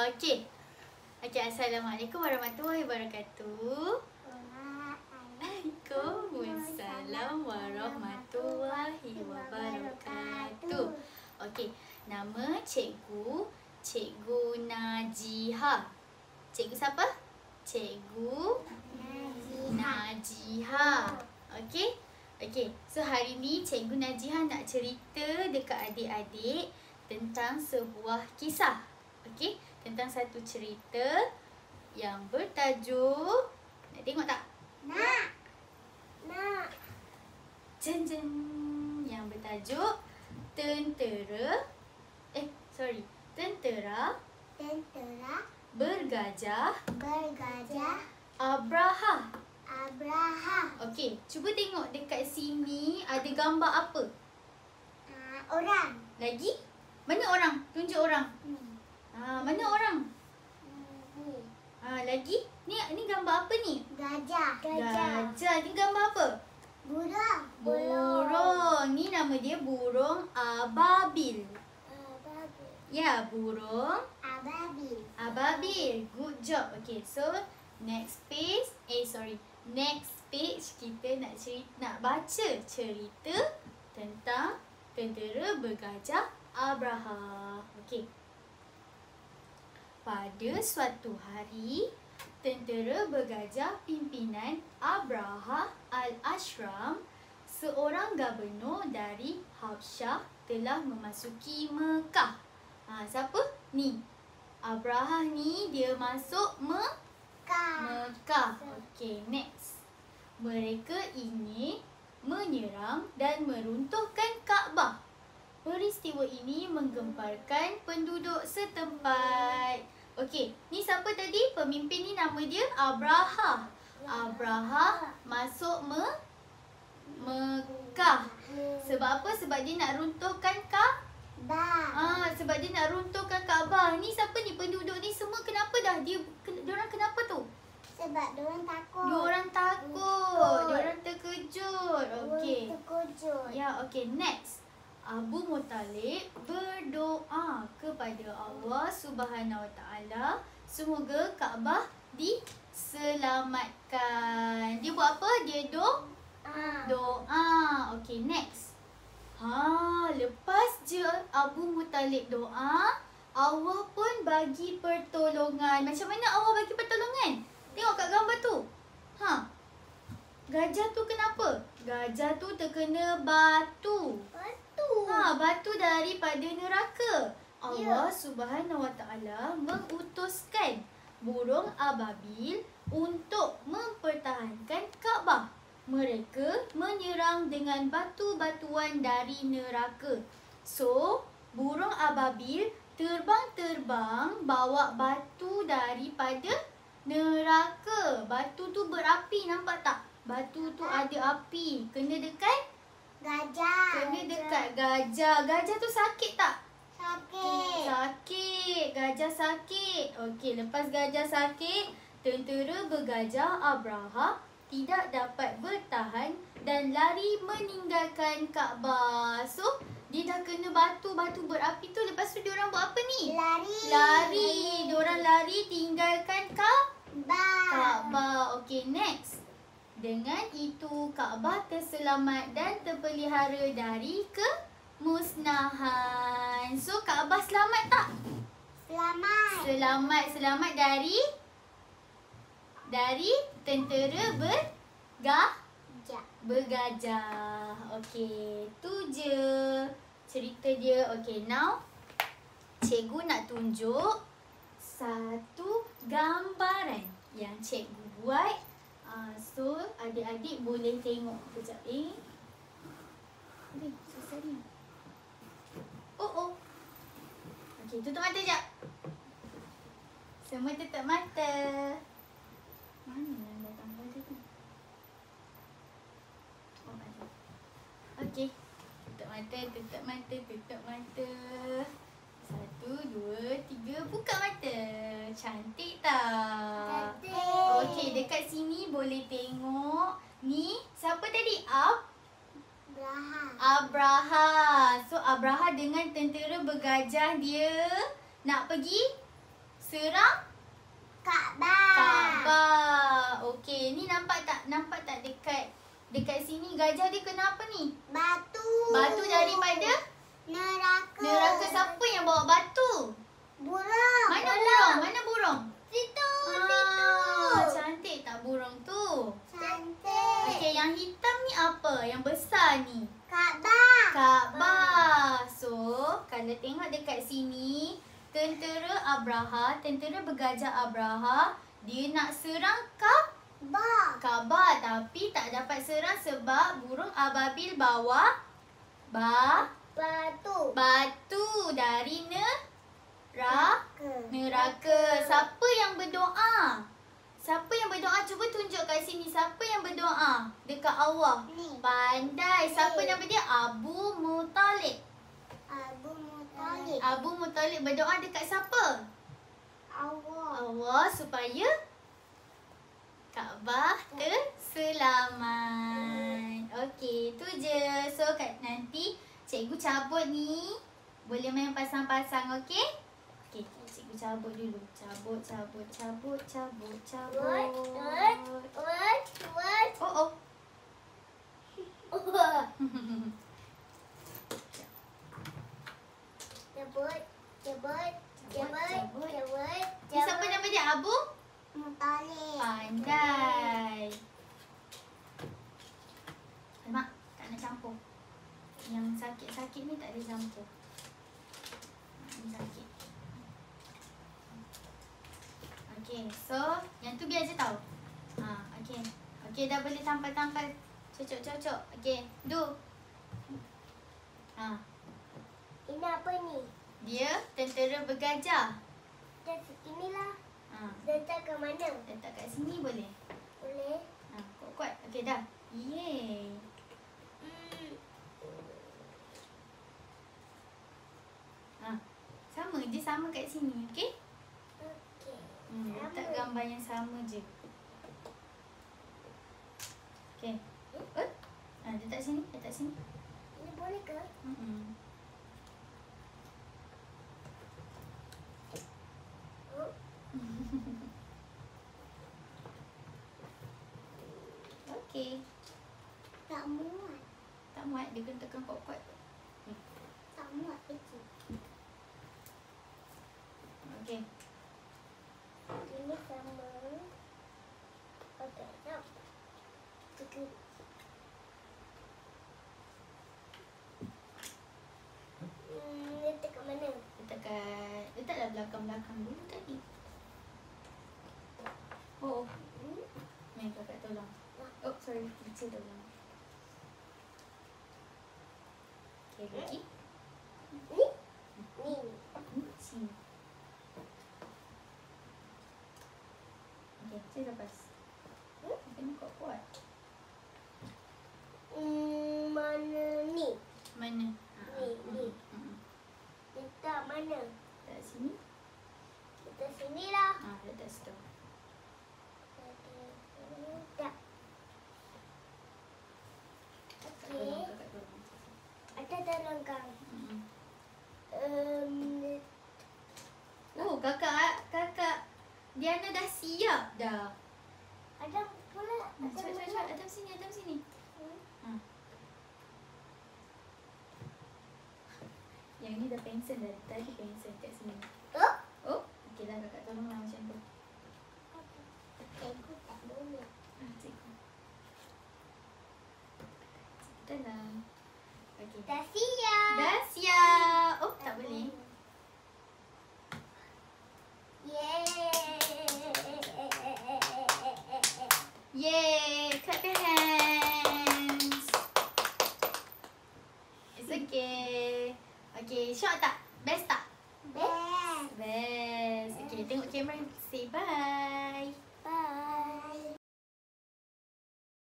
Okey. Assalamualaikum warahmatullahi wabarakatuh. Waalaikumsalam warahmatullahi wabarakatuh. Okey, nama cikgu Najiha. Cikgu siapa? Cikgu Najiha. Okey. So hari ni Cikgu Najiha nak cerita dekat adik-adik tentang sebuah kisah. Okey, tentang satu cerita yang bertajuk, nak tengok tak? Nak. Jeng. Yang bertajuk Tentera Bergajah Abraha. Okey, cuba tengok dekat sini ada gambar apa? Orang. Lagi? Mana orang? Tunjuk orang. Mana orang? Lagi? Ni gambar apa ni? Gajah. Ni gambar apa? Burung. Ni nama dia burung ababil. Ya, burung ababil. Good job. Okay, so next page kita nak baca cerita tentang tentera bergajah Abraha. Okay. Pada suatu hari, tentera bergajah pimpinan Abraha al-Ashram, seorang gubernur dari Habsyah, telah memasuki Mekah. Siapa? Ni. Abraha ni dia masuk Mekah. Okey, next. Mereka ingin menyerang dan meruntuhkan Kaabah. Peristiwa ini menggemparkan penduduk setempat. Okey, ni siapa tadi? Pemimpin ni nama dia Abraha. Abraha masuk Mekah. Sebab apa? Sebab dia nak runtuhkan sebab dia nak runtuhkan Kaabah. Ni siapa ni? Penduduk ni semua kenapa dah? Diorang kenapa tu? Sebab diorang takut. Diorang terkejut. Okey. Ya, okey, next. Abu Muttalib berdoa kepada Allah Subhanahu Wa Taala semoga Kaabah diselamatkan. Dia buat apa? Dia doa. Okey, next. Lepas je Abu Muttalib doa, Allah pun bagi pertolongan. Macam mana Allah bagi pertolongan? Tengok kat gambar tu. Gajah tu kenapa? Gajah tu terkena batu. Batu daripada neraka. Allah Subhanahu Wa Taala mengutuskan burung ababil untuk mempertahankan Kaabah. Mereka menyerang dengan batu-batuan dari neraka. So, burung ababil terbang bawa batu daripada neraka. Batu tu berapi, nampak tak? Batu tu ada api. Kena dekat gajah. Gajah tu sakit tak? Sakit. Gajah sakit. Okey, lepas gajah sakit, tentera bergajah Abraha tidak dapat bertahan dan lari meninggalkan Kaabah. So, dia dah kena batu berapi tu. Lepas tu diorang buat apa ni? Lari. Diorang lari tinggalkan Kaabah. Okey, next. Dengan itu, Kaabah terselamat dan terpelihara dari kemusnahan. So, Kaabah selamat tak? Selamat dari tentera bergajah. Okey, tu je cerita dia. Okey, now cikgu nak tunjuk satu gambaran yang cikgu buat. So, adik-adik boleh tengok kejap. Susah ni. Okey, tutup mata sekejap. Semua tutup mata. Mana yang dah tambah tadi? Ada. Okey. Tutup mata. 1, 2, 3. Buka mata. Cantik tak? Okey, dekat sini boleh tengok. Ni, siapa tadi? Abraha. So, Abraha dengan tentera bergajah dia nak pergi serang Kaabah. Kaabah. Okey, ni nampak tak? Nampak tak dekat sini gajah dia kena apa ni? Batu. Batu daripada Neraka. neraka. Siapa yang bawa batu? Burung. Mana burung? Mana burung? Situ. Cantik tak burung tu? Cantik. Okey, yang hitam ni apa? Yang besar ni? Kaabah. Kaabah. So, kalau tengok dekat sini, tentera bergajah Abraha, dia nak serang Kaabah, tapi tak dapat serang sebab burung ababil bawa batu dari neraka. Siapa yang berdoa? Siapa yang berdoa? Cuba tunjuk kat sini. Siapa yang berdoa dekat Allah? Ni. Pandai. Siapa nama dia? Abu Muttalib. Abu Muttalib berdoa dekat siapa? Allah supaya Kaabah terselamat. Okey, tu je. So nanti cikgu cabut ni. Boleh main pasang-pasang, okey? Okey, cikgu cabut dulu. Cabut. Oh. Ni siapa nama dia? Abu? Muttalib. Pandai. Alamak, tak nak campur. Yang sakit-sakit ni tak ada campur. Ni sakit. Okey, so yang tu biar je tau. Okey. Okey, dah boleh tampal-tampal. Cocok. Okey, do. Ini apa ni? Dia tentera bergajah. Dah inilah. Letak ke mana? Letak kat sini boleh? Boleh. Kuat-kuat. Okey, dah. Yeay. Sama je, sama kat sini, okey? Okey. Letak gambar yang sama je. Okey. Letak sini. Ini boleh ke? Okey. Tak muat. Tak muat, dia kena tekan kuat-kuat. Tak muat kecil. Okey. Ini sama. Okey, jap. Cukup. Letak kat mana? Letaklah belakang-belakang dulu tadi. Oh. Ni kakak tolong. Oh, sorry. Kecil tolong. Okey, bagi. Ni? Sini. Okey, saya lepas. Kena kuat-kuat. Mana ni? Mana? Ni. Letak mana? Letak sini. Letak sini lah. Letak situ. Tak. Okey. Kakak tolong. Ada dalam kang. Oh, kakak Diana dah siap dah. Ada pula. Cepat. Adam sini. Yang ni dah pensel dah. Tadi pensel kat sini. Oh, okeylah kakak tolonglah macam tu. Cikgu tak boleh. Cikgu. Dah lah. Okey. Dah siap. Dah siap. Oh, tak boleh. Yay! Clap your hands. It's okay. Okay, syok tak? Best tak? Best. Best. Okay, tengok kamera. Say bye.